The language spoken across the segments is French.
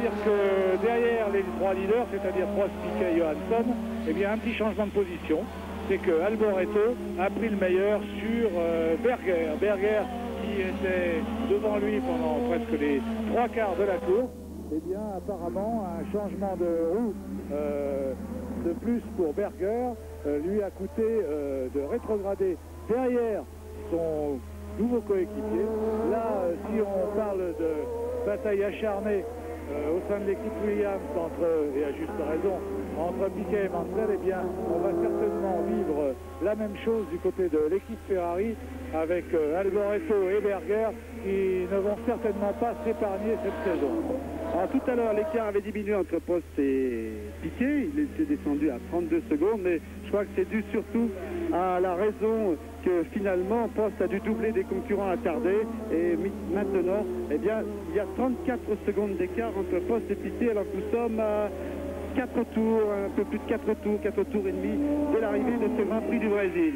dire que derrière les trois leaders, c'est-à-dire Prost, Piquet et Johansson, eh bien un petit changement de position. C'est que Alboreto a pris le meilleur sur Berger. Berger qui était devant lui pendant presque les trois quarts de la course. Eh bien apparemment un changement de roue de plus pour Berger lui a coûté de rétrograder derrière son nouveau coéquipier. Là, si on parle de bataille acharnée au sein de l'équipe Williams, et à juste raison, entre Piquet et Mansell, eh bien, on va certainement vivre la même chose du côté de l'équipe Ferrari avec Alboreto et Berger qui ne vont certainement pas s'épargner cette saison. Alors tout à l'heure, l'écart avait diminué entre Prost et Piquet. Il était descendu à 32 secondes, mais je crois que c'est dû surtout à la raison que finalement Prost a dû doubler des concurrents attardés. Et maintenant, eh bien, il y a 34 secondes d'écart entre Prost et Piquet, alors que nous sommes à 4 tours, un peu plus de 4 tours et demi de l'arrivée de ce Grand Prix du Brésil.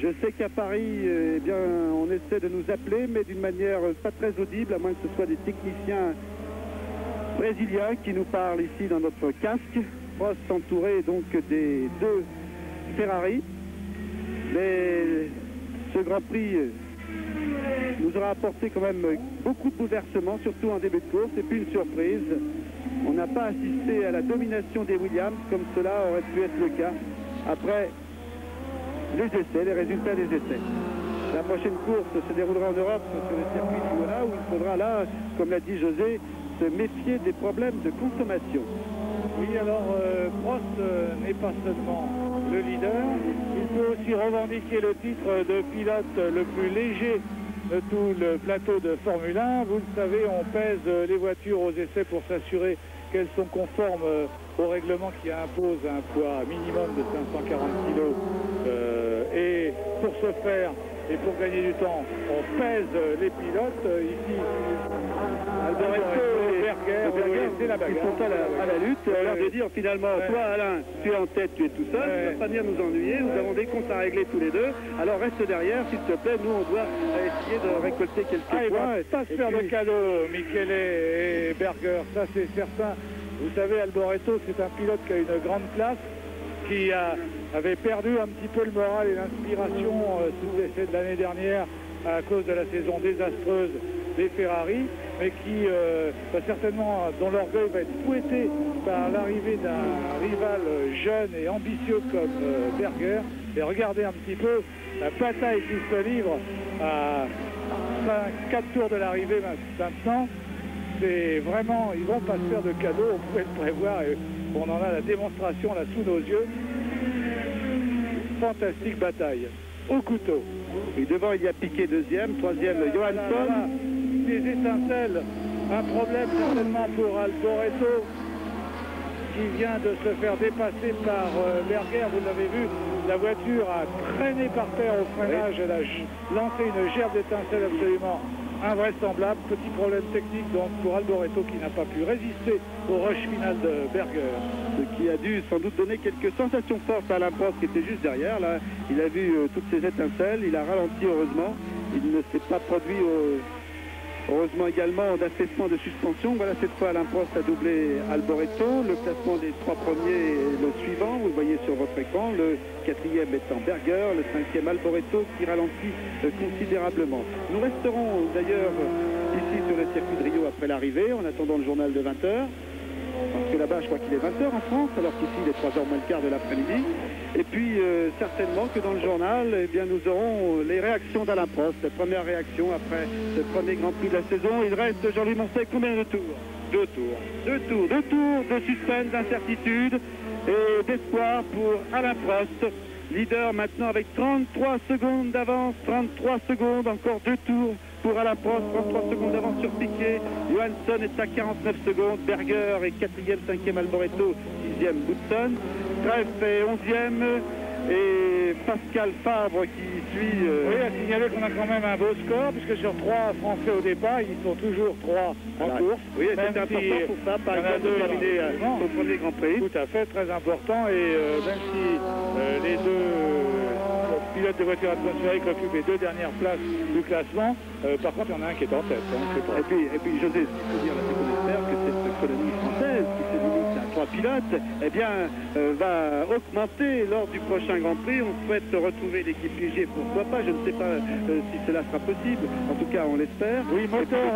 Je sais qu'à Paris, eh bien, on essaie de nous appeler, mais d'une manière pas très audible, à moins que ce soit des techniciens brésiliens qui nous parlent ici dans notre casque. Prost entouré donc des deux Ferrari. Mais ce Grand Prix nous aura apporté quand même beaucoup de bouleversements, surtout en début de course, et puis une surprise. On n'a pas assisté à la domination des Williams comme cela aurait pu être le cas après les essais, les résultats des essais. La prochaine course se déroulera en Europe sur le circuit du Imola, où il faudra là, comme l'a dit José, se méfier des problèmes de consommation. Oui, alors Prost n'est pas seulement le leader, il peut aussi revendiquer le titre de pilote le plus léger de tout le plateau de Formule 1. Vous le savez, on pèse les voitures aux essais pour s'assurer qu'elles sont conformes au règlement qui impose un poids minimum de 540 kg. Et pour ce faire, et pour gagner du temps, on pèse les pilotes. Ici, Alboreto et Berger, c'est la bagarre. Ils sont à la lutte. Alors de dire finalement, toi Alain, tu es en tête, tu es tout seul, tu ne vas pas venir nous ennuyer, nous avons des comptes à régler tous les deux. Alors reste derrière, s'il te plaît, nous on doit essayer de récolter quelques points. Il va pas se faire de cadeaux, Michele et Berger, ça c'est certain. Vous savez, Alboreto, c'est un pilote qui a une grande classe, qui avait perdu un petit peu le moral et l'inspiration sous l'essai de l'année dernière à cause de la saison désastreuse des Ferrari, mais qui va certainement, dont l'orgueil va être fouetté par l'arrivée d'un rival jeune et ambitieux comme Berger. Et regardez un petit peu la bataille qui se livre à 4 tours de l'arrivée maintenant. C'est vraiment, ils vont pas se faire de cadeaux, on pouvait le prévoir et on en a la démonstration là sous nos yeux. Fantastique bataille, au couteau. Et devant il y a Piquet deuxième, troisième Johansson. Des étincelles, un problème certainement pour Alboreto qui vient de se faire dépasser par Berger. Vous l'avez vu, la voiture a traîné par terre au freinage, elle a lancé une gerbe d'étincelles absolument invraisemblable. Petit problème technique donc pour Alboreto qui n'a pas pu résister au rush final de Berger. Ce qui a dû sans doute donner quelques sensations fortes à Alain Prost qui était juste derrière. Là, il a vu toutes ces étincelles, il a ralenti heureusement. Il ne s'est pas produit heureusement également d'affaissement de suspension. Voilà, cette fois Alain Prost a doublé Alboreto. Le classement des trois premiers est le suivant, vous le voyez sur votre écran. Le quatrième étant Berger, le cinquième Alboreto qui ralentit considérablement. Nous resterons d'ailleurs ici sur le circuit de Rio après l'arrivée en attendant le journal de 20h. Parce que là-bas, je crois qu'il est 20h en France, alors qu'ici, il est 3h moins le quart de l'après-midi. Et puis, certainement que dans le journal, eh bien, nous aurons les réactions d'Alain Prost. La première réaction après ce premier Grand Prix de la saison. Il reste, Jean-Louis Moncey, combien de tours? Deux tours de suspense, d'incertitude et d'espoir pour Alain Prost. Leader maintenant avec 33 secondes d'avance, 33 secondes, encore 2 tours pour Alain Prost, 33 secondes d'avance sur Piquet. Johansson est à 49 secondes, Berger est 4e, 5e Alboreto, 6e Boutson, Treff est 11e et Pascal Fabre qui suit... Oui, à signaler qu'on a quand même un beau score puisque sur 3 Français au départ, ils sont toujours 3 en course. Oui, c'est important pour ça, par exemple, de terminer son premier Grand Prix. Tout à fait, très important et même si les deux pilotes de voitures atmosphériques occupent les 2 dernières places du classement, par contre il y en a un qui est en tête. Et puis José, il faut dire à ses connaisseurs que cette colonie française trois pilotes, eh bien, va augmenter lors du prochain Grand Prix. On souhaite retrouver l'équipe UG, pourquoi pas, je ne sais pas si cela sera possible, en tout cas on l'espère. Oui, moteur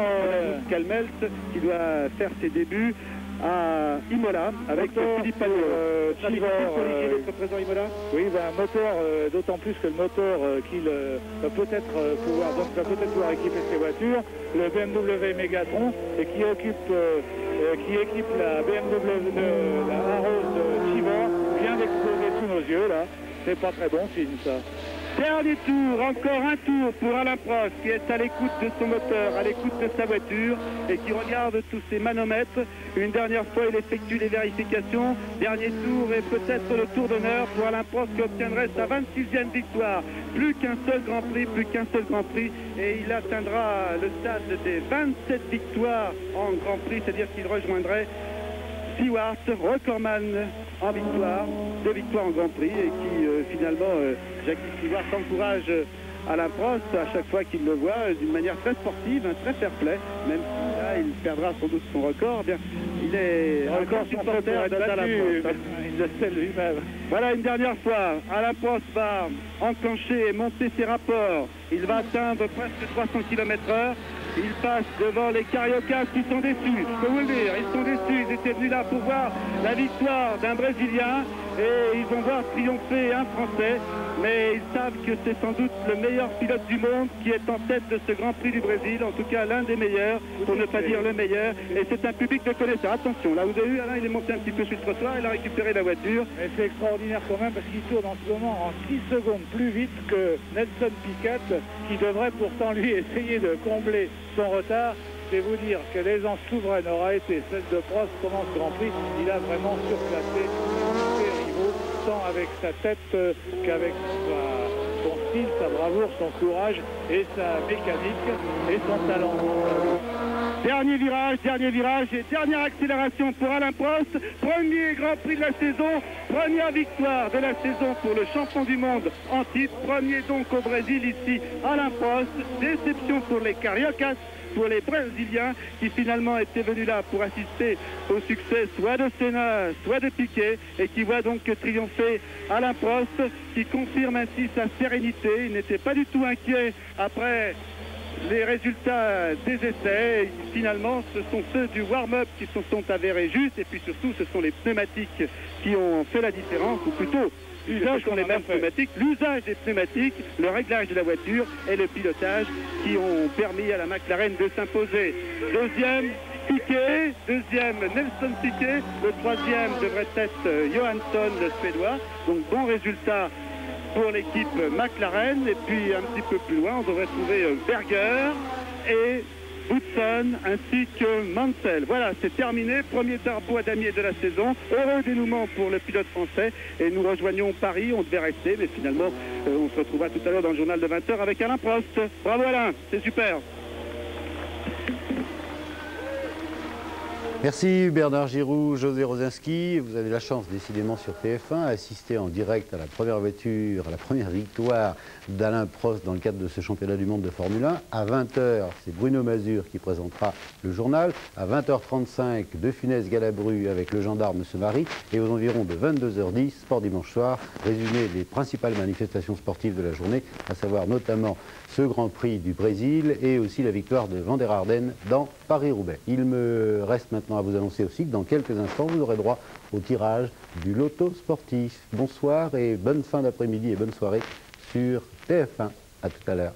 Calmels qui doit faire ses débuts à Imola avec Philippe Pagnot. Présent Imola. Oui, un moteur, d'autant plus que le moteur qu'il va peut-être pouvoir équiper ses voitures, le BMW Megatron, et qui équipe la BMW, la Arrows de Chivor, vient d'exploser sous nos yeux là. C'est pas très bon signe ça. Dernier tour, encore un tour pour Alain Prost qui est à l'écoute de son moteur, à l'écoute de sa voiture et qui regarde tous ses manomètres. Une dernière fois, il effectue les vérifications. Dernier tour et peut-être le tour d'honneur pour Alain Prost qui obtiendrait sa 26e victoire. Plus qu'un seul Grand Prix et il atteindra le stade des 27 victoires en Grand Prix, c'est-à-dire qu'il rejoindrait Stewart, recordman en victoire, 2 victoires en Grand Prix et qui finalement, Jackie Stewart encourage Alain Prost à chaque fois qu'il le voit d'une manière très sportive, très fair-play, même si là il perdra sans doute son record, bien, il est encore supporter d'Alain Prost. Il le sait lui-même. Voilà une dernière fois, Alain Prost va enclencher et monter ses rapports, il va atteindre presque 300 km/h. Il passe devant les Cariocas qui sont déçus, je peux vous le dire, ils sont déçus, ils étaient venus là pour voir la victoire d'un Brésilien et ils vont voir triompher un Français, mais ils savent que c'est sans doute le meilleur pilote du monde qui est en tête de ce Grand Prix du Brésil, en tout cas l'un des meilleurs, pour ne pas dire le meilleur, et c'est un public de connaisseurs. Attention, là vous avez vu, Alain il est monté un petit peu sur le trottoir, il a récupéré la voiture. Et c'est extraordinaire quand même parce qu'il tourne en ce moment en 6 secondes plus vite que Nelson Piquet, qui devrait pourtant lui essayer de combler son retard. C'est vous dire que l'aisance souveraine aura été celle de Prost pendant ce Grand Prix. Il a vraiment surclassé ses rivaux, tant avec sa tête qu'avec son style, sa bravoure, son courage et sa mécanique et son talent. Dernier virage et dernière accélération pour Alain Prost. Premier Grand Prix de la saison, première victoire de la saison pour le champion du monde en titre. Premier donc au Brésil ici, Alain Prost. Déception pour les Cariocas, pour les Brésiliens qui finalement étaient venus là pour assister au succès soit de Senna, soit de Piquet et qui voit donc triompher Alain Prost qui confirme ainsi sa sérénité. Il n'était pas du tout inquiet après les résultats des essais. Finalement, ce sont ceux du warm-up qui se sont avérés justes et puis surtout ce sont les pneumatiques qui ont fait la différence, ou plutôt l'usage sont les mêmes pneumatiques, l'usage des pneumatiques, le réglage de la voiture et le pilotage qui ont permis à la McLaren de s'imposer. Deuxième, Piquet, deuxième Nelson Piquet, le troisième devrait être Johansson, le Suédois. Donc bon résultat pour l'équipe McLaren. Et puis un petit peu plus loin, on devrait trouver Berger et Hudson ainsi que Mansell. Voilà, c'est terminé. Premier drapeau à damier de la saison. Heureux dénouement pour le pilote français. Et nous rejoignons Paris. On devait rester, mais finalement, on se retrouvera tout à l'heure dans le journal de 20h avec Alain Prost. Bravo Alain, c'est super. Merci Bernard Giroux, José Rosinski. Vous avez la chance décidément sur TF1 à assister en direct à la première voiture, à la première victoire d'Alain Prost dans le cadre de ce championnat du monde de Formule 1. À 20h, c'est Bruno Mazur qui présentera le journal. À 20h35, De Funès Galabru avec le gendarme se marie. Et aux environs de 22h10, Sport Dimanche Soir, résumé des principales manifestations sportives de la journée, à savoir notamment ce Grand Prix du Brésil et aussi la victoire de Van der Arden dans Paris-Roubaix. Il me reste maintenant à vous annoncer aussi que dans quelques instants, vous aurez droit au tirage du loto sportif. Bonsoir et bonne fin d'après-midi et bonne soirée sur TF1. À tout à l'heure.